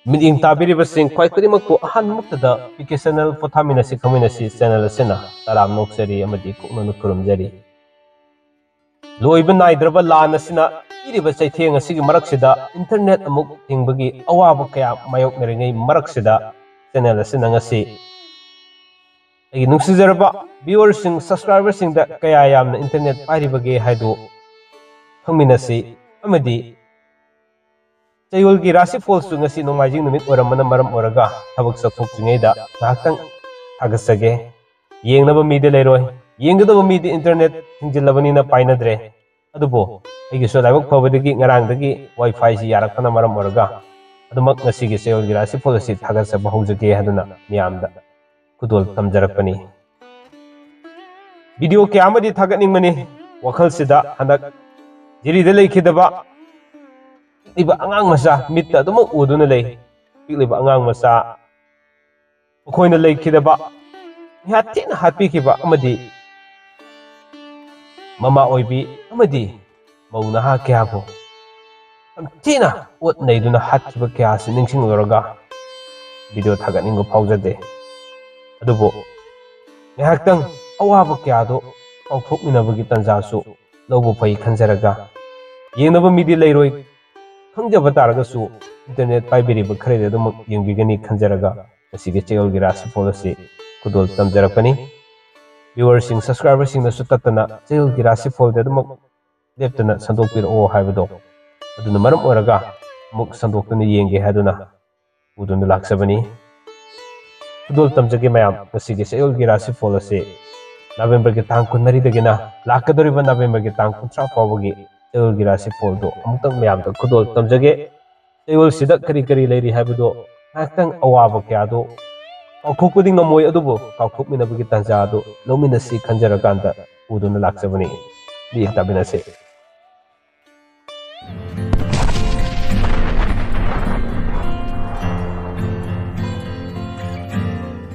Meeting tabiribasing kwai kudimako ahan muktada PK channel pothaminasi khaminasi channel asina taram noksari amadi koknonu kurumjari loiba naidraba lan asina iriba chaitheng asigi maraksida internet amuk tingbagi awaba kaya mayok neringai maraksida channel asina ngasi agi nungsijaraba viewers sing subscribers sing da kaya yamna internet pairibage haidu khaminasi amadi Chayolgi Rasi Falls to ngasi nomajing numit oramana maram oraga thabak sathok jingeda ngahakang thagasage yengnaba mide leiroi yenggadaba mide internet thingjilabani na painadre adubo aigi so laibak phobadagi ngarangdagi wifi si yarakana maram oraga adumak ngasi gi Chayolgi Rasi Falls si thagasaba hojage haduna miyamda kudol tamjarakpani video kyamadi thagatningmani wakhal sida handak jirida leikidaba Iba angang masa mitta adum uduna lay pigliba angang masa koina lay kidaba hatin happy kiba amadi mama oibi amadi mauna ha kya ko amtina ot naiduna hat kiba kya siningsing loroga video thaganingo paujade adubo ngahaktang awaba kya do pauthokminabagi tanjasu lobo pai khanjaraga yenaba midi layroi खंजब तारगसु internet पाइबेरिबा खरेदे दमक यंगिगनी खंजरगा असिगे Chayolgi Rasi Falls से कुदोल तमजरकनी viewers सिंग subscribers सिंग नसु ततना Chayolgi Rasi Falls दे दमक लेप्तना संदोकपिर ओ हाइबदो अदुना मरम ओरगा मुक संदोकतनी येंगे हादुना उदुना लाक्सबनी कुदोल तमजगे मयाम असिगे Chayolgi Rasi Falls से नवेंबर के तांग 19 दगिना लाकदोरिबा नवेंबर के तांग 30 फावगी Chayolgi Rasi Falls do amutang mayam da kudol tamjage Chayol sida kari kari leiri haibdo ngakhtang awaba kya do kauthokpudi ngamoy adubo kauthokminabagi tanja do lominasi khanjarakanda uduna laksabani di tabinase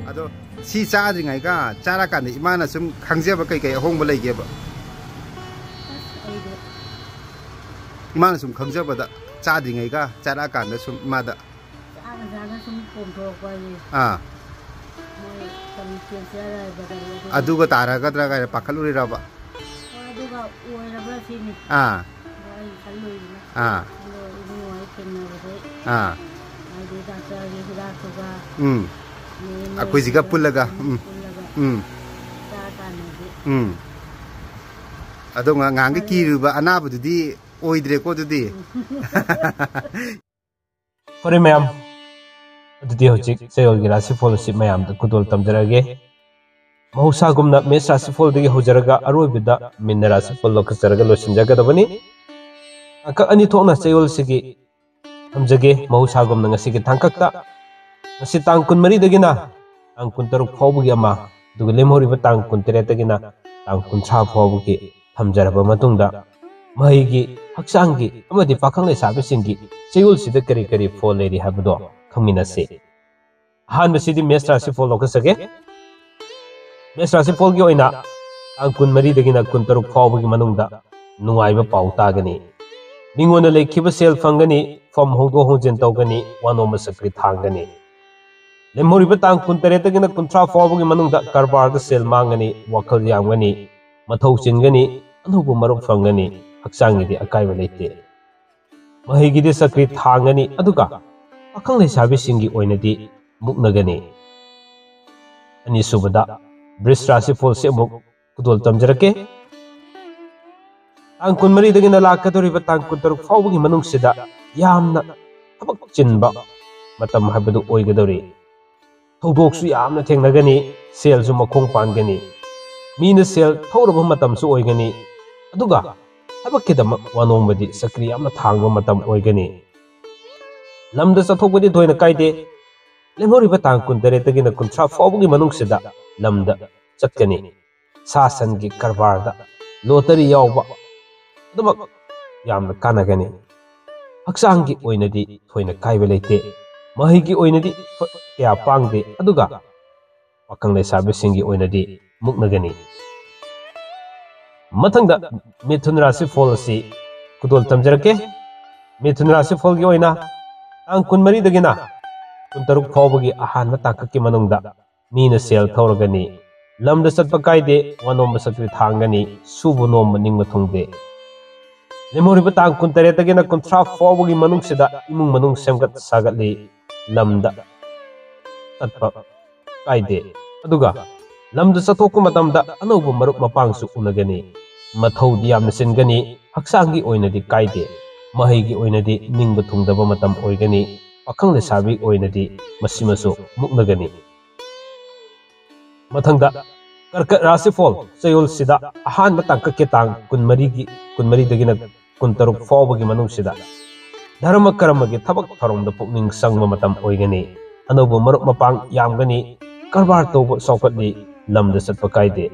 ado si chaadringai ka charakan imana sum khangjeba kai kai ahongba leigeba Imana sum khangjabada chadringai ka charakan da sum imada sum pomthokpani aduga taragadra ga pakhaluri raba aduga oiraba sini akoi jiga pullaga adonga ngangi kiruba anabududi oidre ko dudi Kore mayam adudi hojik Chayolgi Rasi Falls si mayam da kudol tamjarage mahausa gumna Mesh Rasi Falls dagi hojaraga aroibida Minna Rasi Falls lokasaraga losinjagadabani aka ani thokna Chayol sigi tamjage mahausa gumna ngasigi thangkakta ngasi tang 23 dagina tang 16 fawbugi ama duga lemhoriba tang 13 dagina tang 30 fawbugi thamjaraba matungda Mahigi haksangi amadi pakhang lesabisingi Chayol sida kari kari fall leri habdo khangminase han basidi Mesh Rasi Falls lokasage Mesh Rasi Falls gi oina ang 23 dagina 16 fawbugi manungda nungaiba pau tagani ningona lekhiba sel fangani from hongdo hongjen tawgani wanoma sakri thangani lemhoriba tang 13 dagina 30 fawbugi manungda karbar da sel mangani wakhal yamgani mathau chingani anubu marup fangani haksangi akaiba leite mahigi de sakri thangani aduga pakhang lesabi singi oinadi muknagani ani subada Mesh Rasi Falls se muk kudol tamjarake tang 23 dagina lakadoriba tang 16 fawbugi manungsida yamna thabak chinba matam habadu oigadori thawdoksu yamna thengnagani sel su makhong pangani mina sel thawraba matam su oigani aduga Habakidam wanombadi sakri amna thangba matam oigani lamda chathokbadi thoina kaide lemhoriba tang 13 dagina 30 fawbugi manungsida lamda chatkani sasangi karbarda lottery yawba adumak yamna kanagani haksangi oinadi thoina kaiba leite mahigi oinadi kya pangde aduga pakang lesabisingi oinadi muknagani Mathangda Mithun Rasi Falls si kudol tamjarake Mithun Rasi Falls gi oina ang 23 dagina kuntaruk fawbagi ahanba tangkakki manungda ꯃꯤꯅ ꯁꯦꯜ ꯊꯧꯔꯒꯅꯤ ꯂꯝꯗ ꯆꯠꯄ ꯀꯥꯏꯗꯦ ꯋꯥꯅꯣꯝꯕ ꯁꯛꯇꯤ ꯊꯥꯡꯒꯅꯤ ꯁꯨꯕ ꯅꯣꯝꯕ ꯅꯤꯡꯕ ꯊꯨꯡꯗꯦ ꯂꯦꯝꯍꯧꯔꯤꯕ ꯇꯥꯡ 18ꯗꯒꯤꯅ 30 ꯐꯥꯎꯕꯒꯤ ꯃꯅꯨꯡꯁꯤꯗ ꯏꯃꯨꯡ ꯃꯅꯨꯡ ꯁꯦꯝꯒꯠ ꯁꯥꯒꯠꯂꯤ ꯂꯝꯗ ꯆꯠꯄ ꯀꯥꯏꯗꯦ ꯑꯗꯨꯒ ꯂꯝꯗ ꯆꯠꯊꯣꯛꯄ ꯃꯇꯝꯗ ꯑꯅꯧꯕ ꯃꯔꯨꯞ ꯃꯄꯥꯡꯁꯨ ꯎꯅꯒꯅꯤ ꯃꯊꯧꯗꯤ ꯌꯥꯝꯅ ꯆꯤꯟꯒꯅꯤ ꯍꯛꯆꯥꯡꯒꯤ ꯑꯣꯏꯅꯗꯤ ꯀꯥꯏꯗꯦ ꯃꯍꯩꯒꯤ ꯑꯣꯏꯅꯗꯤ ꯅꯤꯡꯕ ꯊꯨꯡꯗꯕ ꯃꯇꯝ ꯑꯣꯏꯒꯅꯤ ꯄꯥꯈꯪ ꯂꯩꯁꯥꯕꯤ ꯑꯣꯏꯅꯗꯤ ꯃꯁꯤꯃꯁꯨ ꯃꯨꯛꯅꯒꯅꯤ ꯃꯊꯪꯗ ꯀꯔꯀꯠ ꯔꯥꯁꯤꯐꯣꯜ ꯆꯌꯣꯜꯁꯤꯗ ꯑꯍꯥꯟꯕ ꯇꯥꯡꯀꯛꯀꯤ ꯇꯥꯡ 23ꯗꯒꯤꯅ 23 ꯐꯥꯎꯕꯒꯤ ꯃꯅꯨꯡꯁꯤꯗ ꯙꯔꯃ ꯀꯔꯃꯒꯤ ꯊꯕꯛ ꯊꯧꯔꯝꯗ ꯄꯨꯛꯅꯤꯡ ꯆꯪꯕ ꯃꯇꯝ ꯑꯣꯏꯒꯅꯤ ꯑꯅꯧꯕ ꯃꯔꯨꯞ ꯃꯄꯥꯡ ꯌꯥꯝꯒꯅꯤ ꯀꯔꯕꯥꯔ ꯇꯧꯕ ꯆꯥꯎꯈꯠꯂꯤ ꯂꯝꯗ ꯆꯠꯄ ꯀꯥꯏꯗꯦ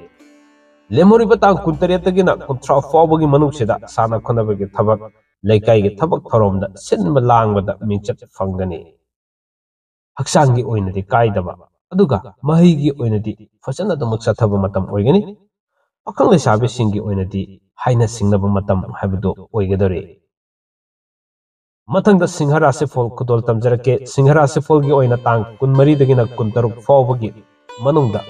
ꯂꯦꯝꯍꯧꯔꯤꯕ ꯇꯥꯡ 18ꯗꯒꯤꯅ 30 ꯐꯥꯎꯕꯒꯤ ꯃꯅꯨꯡꯁꯤꯗ ꯁꯥꯟꯅ ꯈꯣꯠꯅꯕꯒꯤ ꯊꯕꯛ ꯂꯩꯀꯥꯏꯒꯤ ꯊꯕꯛ ꯊꯧꯔꯝꯗ ꯁꯤꯟꯕ ꯂꯥꯡꯕꯗ ꯃꯤꯡꯆꯠ ꯐꯪꯒꯅꯤ ꯍꯛꯆꯥꯡꯒꯤ ꯑꯣꯏꯅꯗꯤ ꯀꯥꯏꯗꯕ ꯑꯗꯨꯒ ꯃꯍꯩꯒꯤ ꯑꯣꯏꯅꯗꯤ ꯐꯖꯅ ꯑꯗꯨꯃꯛ ꯆꯠꯊꯕ ꯃꯇꯝ ꯑꯣꯏꯒꯅꯤ ꯄꯥꯈꯪ ꯂꯩꯁꯥꯕꯤꯁꯤꯡꯒꯤ ꯑꯣꯏꯅꯗꯤ ꯍꯥꯏꯅ ꯁꯤꯡꯅꯕ ꯃꯇꯝ ꯍꯥꯏꯕꯗꯨ ꯑꯣꯏꯒꯗꯧꯔꯤ ꯃꯊꯪꯗ ꯁꯤꯡꯍ ꯔꯥꯁꯤꯐꯣꯜ ꯈꯨꯗꯣꯜ ꯇꯝꯖꯔꯛꯀꯦ ꯁꯤꯡꯍ ꯔꯥꯁꯤꯐꯣꯜꯒꯤ ꯑꯣꯏꯅ ꯇꯥꯡ 23ꯗꯒꯤꯅ 23 ꯐꯥꯎꯕꯒꯤ ꯃꯅꯨꯡꯗ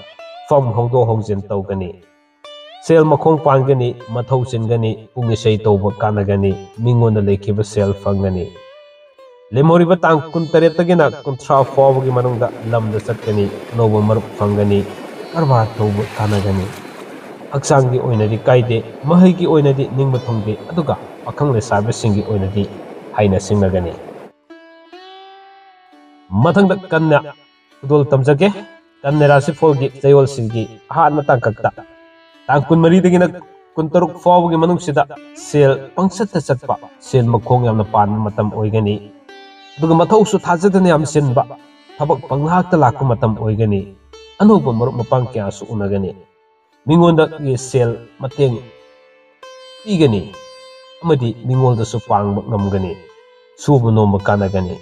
ꯐꯝ ꯍꯣꯡꯗꯣꯛ ꯍꯣꯡꯖꯤꯟ ꯇꯧꯒꯅꯤ ꯁꯦꯜ ꯃꯈꯣꯡ ꯄꯥꯟꯒꯅꯤ ꯃꯊꯧ ꯆꯤꯟꯒꯅꯤ ꯄꯨꯡ ꯏꯁꯩ ꯇꯧꯕ ꯀꯥꯟꯅꯒꯅꯤ ꯃꯤꯉꯣꯟꯗ ꯂꯩꯈꯤꯕ ꯁꯦꯜ ꯐꯪꯒꯅꯤ ꯂꯦꯝꯍꯧꯔꯤꯕ ꯇꯥꯡ 18ꯗꯒꯤꯅ 30 ꯐꯥꯎꯕꯒꯤ ꯃꯅꯨꯡꯗ ꯂꯝꯗ ꯆꯠꯀꯅꯤ ꯑꯅꯧꯕ ꯃꯔꯨꯞ ꯐꯪꯒꯅꯤ ꯀꯔꯕꯥꯔ ꯇꯧꯕ ꯀꯥꯟꯅꯒꯅꯤ ꯍꯛꯆꯥꯡꯒꯤ ꯑꯣꯏꯅꯗꯤ ꯀꯥꯏꯗꯦ ꯃꯍꯩꯒꯤ ꯑꯣꯏꯅꯗꯤ ꯅꯤꯡꯕ ꯊꯨꯡꯗꯦ ꯑꯗꯨꯒ ꯄꯥꯈꯪ ꯂꯩꯁꯥꯕꯤꯁꯤꯡꯒꯤ ꯑꯣꯏꯅꯗꯤ ꯍꯥꯏꯅ ꯁꯤꯡꯅꯒꯅꯤ ꯃꯊꯪꯗ ꯀꯟꯌꯥ ꯈꯨꯗꯣꯜ ꯇꯝꯖꯒꯦ ꯀꯟꯌꯥ ꯔꯥꯁꯤꯐꯣꯜꯒꯤ ꯆꯌꯣꯜꯁꯤꯡꯒꯤ ꯑꯍꯥꯟꯕ ꯇꯥꯡꯀꯛꯇ ꯇꯥꯡ 23ꯗꯒꯤꯅ 23 ꯐꯥꯎꯕꯒꯤ ꯃꯅꯨꯡꯁꯤꯗ ꯁꯦꯜ ꯄꯪꯆꯠꯇ ꯆꯠꯄ ꯁꯦꯜ ꯃꯈꯣꯡ ꯌꯥꯝꯅ ꯄꯥꯟꯕ ꯃꯇꯝ ꯑꯣꯏꯒꯅꯤ ꯑꯗꯨꯒ ꯃꯊꯧꯁꯨ ꯊꯥꯖꯗꯅ ꯌꯥꯝ ꯆꯤꯟꯕ ꯊꯕꯛ ꯄꯪꯂꯥꯛꯇ ꯂꯥꯛꯄ ꯃꯇꯝ ꯑꯣꯏꯒꯅꯤ ꯑꯅꯧꯕ ꯃꯔꯨꯞ ꯃꯄꯥꯡ ꯀꯌꯥꯁꯨ ꯎꯅꯒꯅꯤ ꯃꯤꯉꯣꯟꯗꯒꯤ ꯁꯦꯜ ꯃꯇꯦꯡ ꯄꯤꯒꯅꯤ ꯑꯃꯗꯤ ꯃꯤꯉꯣꯟꯗꯁꯨ ꯄꯥꯡꯕ ꯉꯝꯒꯅꯤ ꯁꯨꯕ ꯅꯣꯝꯕ ꯀꯥꯟꯅꯒꯅꯤ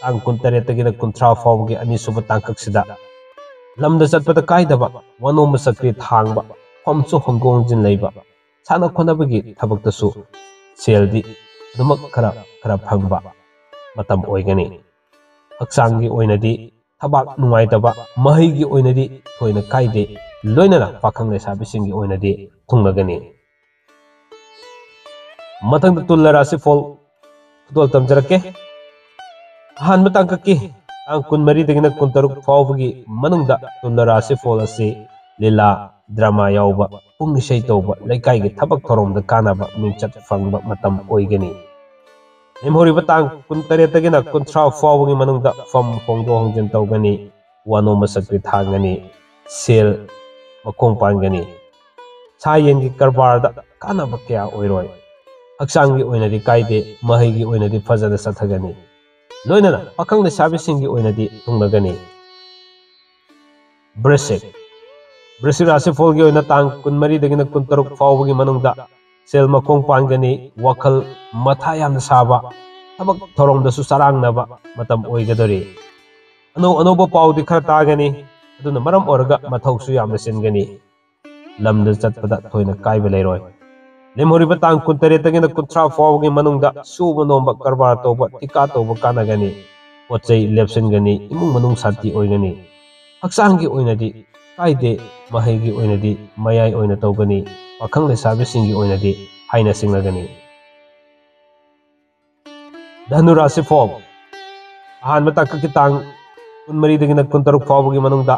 ꯇꯥꯡ 18ꯗꯒꯤꯅ 30 ꯐꯥꯎꯕꯒꯤ ꯑꯅꯤꯁꯨꯕ ꯇꯥꯡꯀꯛꯁꯤꯗ ꯂꯝꯗ ꯆꯠꯄꯗ ꯀꯥꯏꯗꯕ ꯋꯥꯅꯣꯝꯕ ꯆꯀ꯭ꯔꯤ ꯊꯥꯡꯕ ꯐꯝꯁꯨ ꯍꯣꯡꯗꯣꯛ ꯍꯣꯡꯖꯤꯟ ꯂꯩꯕ ꯁꯥꯟꯅ ꯈꯣꯠꯅꯕꯒꯤ ꯊꯕꯛꯇꯁꯨ ꯁꯦꯜꯗꯤ ꯑꯗꯨꯃꯛ ꯈꯔ ꯐꯪꯕ ꯃꯇꯝ ꯑꯣꯏꯒꯅꯤ ꯍꯛꯆꯥꯡꯒꯤ ꯑꯣꯏꯅꯗꯤ ꯊꯕꯛ ꯅꯨꯡꯉꯥꯏꯇꯕ ꯃꯍꯩꯒꯤ ꯑꯣꯏꯅꯗꯤ ꯊꯣꯏꯅ ꯀꯥꯏꯗꯦ ꯂꯣꯏꯅꯅ ꯄꯥꯈꯪ ꯂꯩꯁꯥꯕꯤꯁꯤꯡꯒꯤ ꯑꯣꯏꯅꯗꯤ ꯊꯨꯡꯂꯒꯅꯤ ꯃꯊꯪꯗ ꯇꯨꯂꯥ ꯔꯥꯁꯤꯐꯣꯜ ꯈꯨꯗꯣꯜ ꯇꯝꯖꯔꯛꯀꯦ ꯑꯍꯥꯟꯕ ꯇꯥꯡꯀꯛꯀꯤ ꯇꯥꯡ 23ꯗꯒꯤꯅ 23 ꯐꯥꯎꯕꯒꯤ ꯃꯅꯨꯡꯗ ꯇꯨꯂꯥ ꯔꯥꯁꯤꯐꯣꯜ ꯑꯁꯤ ꯂꯤꯂꯥ ꯗ꯭ꯔꯃꯥ ꯌꯥꯎꯕ ꯄꯨꯡ ꯏꯁꯩ ꯇꯧꯕ ꯂꯩꯀꯥꯏꯒꯤ ꯊꯕꯛ ꯊꯧꯔꯝꯗ ꯀꯥꯟꯅꯕ ꯃꯤꯡꯆꯠ ꯐꯪꯕ ꯃꯇꯝ ꯑꯣꯏꯒꯅꯤ ꯂꯦꯝꯍꯧꯔꯤꯕ ꯇꯥꯡ 18ꯗꯒꯤꯅ 30 ꯐꯥꯎꯕꯒꯤ ꯃꯅꯨꯡꯗ ꯐꯝ ꯍꯣꯡꯗꯣꯛ ꯍꯣꯡꯖꯤꯟ ꯇꯧꯒꯅꯤ ꯋꯥꯅꯣꯝꯕ ꯆꯀ꯭ꯔꯤ ꯊꯥꯡꯒꯅꯤ ꯁꯦꯜ ꯃꯈꯣꯡ ꯄꯥꯟꯒꯅꯤ ꯁꯥ ꯌꯦꯟꯒꯤ ꯀꯔꯕꯥꯔꯗ ꯀꯥꯟꯅꯕ ꯀꯌꯥ ꯑꯣꯏꯔꯣꯏ ꯍꯛꯆꯥꯡꯒꯤ ꯑꯣꯏꯅꯗꯤ ꯀꯥꯏꯗꯦ ꯃꯍꯩꯒꯤ ꯑꯣꯏꯅꯗꯤ ꯐꯖꯅ ꯆꯠꯊꯒꯅꯤ ꯂꯣꯏꯅꯅ ꯄꯥꯈꯪ ꯂꯩꯁꯥꯕꯤꯁꯤꯡꯒꯤ ꯑꯣꯏꯅꯗꯤ ꯊꯨꯡꯂꯒꯅꯤ ꯕ꯭ꯔꯤꯁꯤꯛ ꯔꯥꯁꯤꯐꯣꯜꯒꯤ ꯑꯣꯏꯅ ꯇꯥꯡ 23ꯗꯒꯤꯅ 23 ꯐꯥꯎꯕꯒꯤ ꯃꯅꯨꯡꯗ ꯁꯦꯜ ꯃꯈꯣꯡ ꯄꯥꯟꯒꯅꯤ ꯋꯥꯈꯜ ꯃꯊꯥ ꯌꯥꯝꯅ ꯁꯥꯕ ꯊꯕꯛ ꯊꯧꯔꯝꯗꯁꯨ ꯆꯔꯥꯡꯅꯕ ꯃꯇꯝ ꯑꯣꯏꯒꯗꯧꯔꯤ ꯑꯅꯧꯕ ꯄꯥꯎꯗꯤ ꯈꯔ ꯇꯥꯒꯅꯤ ꯑꯗꯨꯅ ꯃꯔꯝ ꯑꯣꯏꯔꯒ ꯃꯊꯧꯁꯨ ꯌꯥꯝꯅ ꯆꯤꯟꯒꯅꯤ ꯂꯝꯗ ꯆꯠꯄꯗ ꯊꯣꯏꯅ ꯀꯥꯏꯕ ꯂꯩꯔꯣꯏ ꯂꯦꯝꯍꯧꯔꯤꯕ ꯇꯥꯡ 18ꯗꯒꯤꯅ 30 ꯐꯥꯎꯕꯒꯤ ꯃꯅꯨꯡꯗ ꯁꯨꯕ ꯅꯣꯝꯕ ꯀꯔꯕꯥꯔ ꯇꯧꯕ ꯊꯤꯀꯥ ꯇꯧꯕ ꯀꯥꯟꯅꯒꯅꯤ ꯄꯣꯠ ꯆꯩ ꯂꯦꯞꯁꯤꯟꯒꯅꯤ ꯏꯃꯨꯡ ꯃꯅꯨꯡ ꯁꯥꯟꯇꯤ ꯑꯣꯏꯒꯅꯤ ꯍꯛꯆꯥꯡꯒꯤ ꯑꯣꯏꯅꯗꯤ ꯀꯥꯏꯗꯦ ꯃꯍꯩꯒꯤ ꯑꯣꯏꯅꯗꯤ ꯃꯌꯥꯏ ꯑꯣꯏꯅ ꯇꯧꯒꯅꯤ ꯄꯥꯈꯪ ꯂꯩꯁꯥꯕꯤꯁꯤꯡꯒꯤ ꯑꯣꯏꯅꯗꯤ ꯍꯥꯏꯅ ꯁꯤꯡꯅꯒꯅꯤ ꯙꯅꯨ ꯔꯥꯁꯤꯐꯣꯜ ꯑꯍꯥꯟꯕ ꯇꯥꯡꯀꯛꯀꯤ ꯇꯥꯡ 23ꯗꯒꯤꯅ 23 ꯐꯥꯎꯕꯒꯤ ꯃꯅꯨꯡꯗ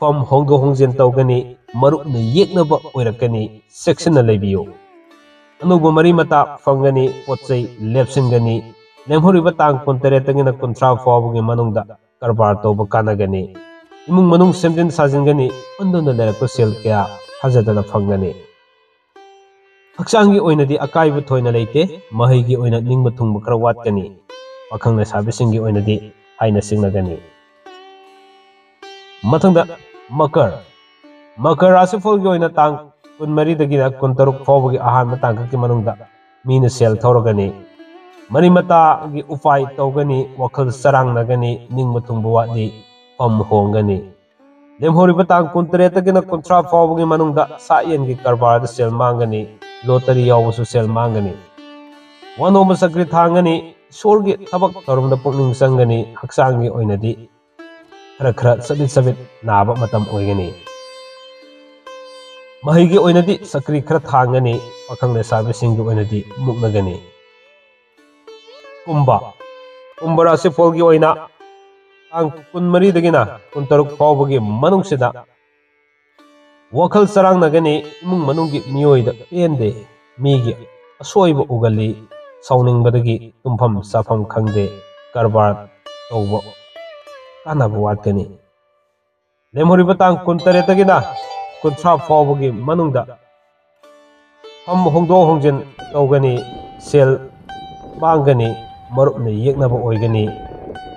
ꯐꯝ ꯍꯣꯡꯗꯣꯛ ꯍꯣꯡꯖꯤꯟ ꯇꯧꯒꯅꯤ ꯃꯔꯨꯞꯅ ꯌꯦꯛꯅꯕ ꯑꯣꯏꯔꯛꯀꯅꯤ ꯆꯦꯛꯁꯤꯟꯅ ꯂꯩꯕꯤꯌꯨ ꯑꯅꯧꯕ ꯃꯔꯤ ꯃꯇꯥ ꯐꯪꯒꯅꯤ ꯄꯣꯠ ꯆꯩ ꯂꯦꯞꯁꯤꯟꯒꯅꯤ ꯂꯦꯝꯍꯧꯔꯤꯕ ꯇꯥꯡ 18ꯗꯒꯤꯅ 30 ꯐꯥꯎꯕꯒꯤ ꯃꯅꯨꯡꯗ ꯀꯔꯕꯥꯔ ꯇꯧꯕ ꯀꯥꯟꯅꯒꯅꯤ ꯏꯃꯨꯡ ꯃꯅꯨꯡ ꯁꯦꯝꯖꯤꯟ ꯁꯥꯖꯤꯟꯒꯅꯤ ꯄꯟꯗꯨꯅ ꯂꯩꯔꯛꯄ ꯁꯦꯜ ꯀꯌꯥ ꯊꯥꯖꯗꯅ ꯐꯪꯒꯅꯤ ꯍꯛꯆꯥꯡꯒꯤ ꯑꯣꯏꯅꯗꯤ ꯑꯀꯥꯏꯕ ꯊꯣꯏꯅ ꯂꯩꯇꯦ ꯃꯍꯩꯒꯤ ꯑꯣꯏꯅ ꯅꯤꯡꯕ ꯊꯨꯡꯕ ꯈꯔ ꯋꯥꯠꯀꯅꯤ ꯄꯥꯈꯪ ꯂꯩꯁꯥꯕꯤꯁꯤꯡꯒꯤ ꯑꯣꯏꯅꯗꯤ ꯍꯥꯏꯅ ꯁꯤꯡꯅꯒꯅꯤ ꯃꯊꯪꯗ ꯃꯀꯔ ꯔꯥꯁꯤꯐꯣꯜꯒꯤ ꯑꯣꯏꯅ ꯇꯥꯡ 23ꯗꯒꯤꯅ 23 ꯐꯥꯎꯕꯒꯤ ꯑꯍꯥꯟꯕ ꯇꯥꯡꯀꯛꯀꯤ ꯃꯅꯨꯡꯗ ꯃꯤꯅ ꯁꯦꯜ ꯊꯧꯔꯒꯅꯤ ꯃꯔꯤ ꯃꯇꯥꯒꯤ ꯎꯄꯥꯏ ꯇꯧꯒꯅꯤ ꯋꯥꯈꯜ ꯆꯔꯥꯡꯅꯒꯅꯤ ꯅꯤꯡꯕ ꯊꯨꯡꯕ ꯋꯥꯠꯂꯤ ꯐꯝ ꯍꯣꯡꯒꯅꯤ ꯂꯦꯝꯍꯧꯔꯤꯕ ꯇꯥꯡ 18ꯗꯒꯤꯅ 30 ꯐꯥꯎꯕꯒꯤ ꯃꯅꯨꯡꯗ ꯁꯥ ꯌꯦꯟꯒꯤ ꯀꯔꯕꯥꯔꯗ ꯁꯦꯜ ꯃꯥꯡꯒꯅꯤ ꯂꯣꯇꯔꯤ ꯌꯥꯎꯕꯁꯨ ꯁꯦꯜ ꯃꯥꯡꯒꯅꯤ ꯋꯥꯅꯣꯝꯕ ꯆꯀ꯭ꯔꯤ ꯊꯥꯡꯒꯅꯤ ꯏꯁꯣꯔꯒꯤ ꯊꯕꯛ ꯇꯧꯔꯝꯗ ꯄꯨꯛꯅꯤꯡ ꯆꯪꯒꯅꯤ ꯍꯛꯆꯥꯡꯒꯤ ꯑꯣꯏꯅꯗꯤ ꯈꯔ ꯆꯕꯤꯠ ꯅꯥꯕ ꯃꯇꯝ ꯑꯣꯏꯒꯅꯤ ꯃꯍꯩꯒꯤ ꯑꯣꯏꯅꯗꯤ ꯆꯀ꯭ꯔꯤ ꯈꯔ ꯊꯥꯡꯒꯅꯤ ꯄꯥꯈꯪ ꯂꯩꯁꯥꯕꯤꯁꯤꯡꯒꯤ ꯑꯣꯏꯅꯗꯤ ꯃꯨꯛꯅꯒꯅꯤ ꯀꯨꯝꯚ ꯔꯥꯁꯤꯐꯣꯜꯒꯤ ꯑꯣꯏꯅ ꯇꯥꯡ 24ꯗꯒꯤꯅ 26 ꯐꯥꯎꯕꯒꯤ ꯃꯅꯨꯡꯁꯤꯗ ꯋꯥꯈꯜ ꯆꯔꯥꯡꯅꯒꯅꯤ ꯏꯃꯨꯡ ꯃꯅꯨꯡꯒꯤ ꯃꯤꯑꯣꯏꯗ ꯄꯦꯟꯗꯦ ꯃꯤꯒꯤ ꯑꯁꯣꯏꯕ ꯎꯒꯜꯂꯤ ꯁꯥꯎꯅꯤꯡꯕꯗꯒꯤ ꯇꯨꯝꯐꯝ ꯆꯥꯐꯝ ꯈꯪꯗꯦ ꯀꯔꯕꯥꯔ ꯇꯧꯕ ꯀꯥꯟꯅꯕ ꯋꯥꯠꯀꯅꯤ ꯂꯦꯝꯍꯧꯔꯤꯕ ꯇꯥꯡ 28ꯗꯒꯤꯅ 30 ꯐꯥꯎꯕꯒꯤ ꯃꯅꯨꯡꯗ ꯐꯝ ꯍꯣꯡꯗꯣꯛ ꯍꯣꯡꯖꯤन ꯇꯧꯒꯅꯤ ꯁꯦꯜ ꯃꯥꯡꯒꯅꯤ ꯃꯔꯨꯞꯅ ꯌꯦꯛꯅꯕ ꯑꯣꯏꯒꯅꯤ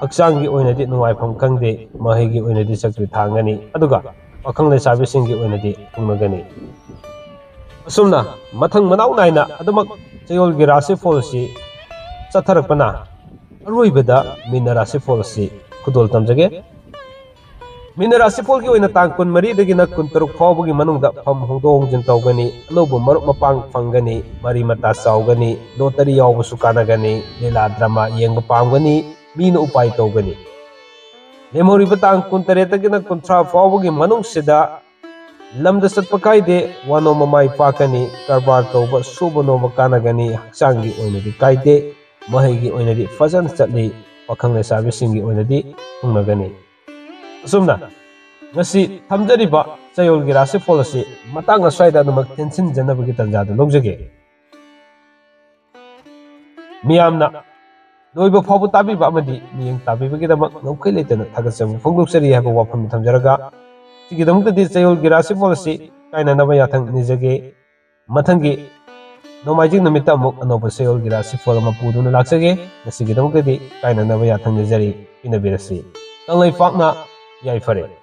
ꯍꯛꯆꯥꯡꯒꯤ ꯑꯣꯏꯅꯗꯤ ꯅꯨꯡꯉꯥꯏꯐꯝ ꯈꯪꯗꯦ ꯃꯍꯩꯒꯤ ꯑꯣꯏꯅꯗꯤ ꯆꯀ꯭ꯔꯤ ꯊꯥꯡꯒꯅꯤ ꯑꯗꯨꯒ ꯄꯥꯈꯪ ꯂꯩꯁꯥꯕꯤꯁꯤꯡꯒꯤ ꯑꯣꯏꯅꯗꯤ ꯊꯨꯡꯅꯒꯅꯤ ꯑꯁꯨꯝꯅ ꯃꯊꯪ ꯃꯅꯥꯎ ꯅꯥꯏꯅ ꯑꯗꯨꯃꯛ ꯆꯌꯣꯜꯒꯤ ꯔꯥꯁꯤꯐꯣꯜ ꯑꯁꯤ ꯆꯠꯊꯔꯛꯄꯅ ꯑꯔꯣꯏꯕꯗ ꯃꯤꯅ ꯔꯥꯁꯤꯐꯣꯜ ꯑꯁꯤ ꯈꯨꯗꯣꯜ ꯇꯝꯖꯒꯦ ꯃꯤꯅ ꯔꯥꯁꯤꯐꯣꯜꯒꯤ ꯑꯣꯏꯅ ꯇꯥꯡ 24ꯗꯒꯤꯅ 26 ꯐꯥꯎꯕꯒꯤ ꯃꯅꯨꯡꯗ ꯐꯝ ꯍꯣꯡꯗꯣꯛ ꯍꯣꯡꯖꯤन ꯇꯧꯒꯅꯤ ꯑꯅꯧꯕ ꯃꯔꯨꯞ ꯃꯄꯥꯡ ꯐꯪꯒꯅꯤ ꯃꯔꯤ ꯃꯇꯥ ꯆꯥꯎꯒꯅꯤ ꯂꯣꯇꯔꯤ ꯌꯥꯎꯕꯁꯨ ꯀꯥꯟꯅꯒꯅꯤ ꯂꯤꯂꯥ ꯗ꯭ꯔꯃꯥ ꯌꯦꯡꯕ ꯄꯥꯝꯒꯅꯤ ꯃꯤꯅ ꯎꯄꯥꯏ ꯇꯧꯒꯅꯤ ꯂꯦꯝꯍꯧꯔꯤꯕ ꯇꯥꯡ 28ꯗꯒꯤꯅ 30 ꯐꯥꯎꯕꯒꯤ ꯃꯅꯨꯡꯁꯤꯗ ꯂꯝꯗ ꯆꯠꯄ ꯀꯥꯏꯗꯦ ꯋꯥꯅꯣꯝꯃ ꯃꯥꯏ ꯄꯥꯛꯀꯅꯤ ꯀꯔꯕꯥꯔ ꯇꯧꯕ ꯁꯨꯕ ꯅꯣꯝꯕ ꯀꯥꯟꯅꯒꯅꯤ ꯍꯛꯆꯥꯡꯒꯤ ꯑꯣꯏꯅꯗꯤ ꯀꯥꯏꯗꯦ ꯃꯍꯩꯒꯤ ꯑꯣꯏꯅꯗꯤ ꯐꯖꯅ ꯆꯠꯂꯤ ꯄꯥꯈꯪ ꯂꯩꯁꯥꯕꯤꯁꯤꯡꯒꯤ ꯑꯣꯏꯅꯗꯤ ꯊꯨꯡꯅꯒꯅꯤ ꯑꯁꯨꯝꯅ ngasi thamjariba chayolgi rasifol asi matang aswaida adumak tension janabagi tanjada lojage miyamna loiba phabu tabiba amadi miyeng tabibagi damak nokkai leitana thagasamu phongdoksari haba wafam thamjaraga sigi damukti chayolgi rasifol asi kaina naba yathang nijage mathangi nomaijing namitta amuk anoba chayolgi rasifol ama puduna laksage ngasi gi damukti kaina naba yathang nijari inabirasi tanglai fakna yai fare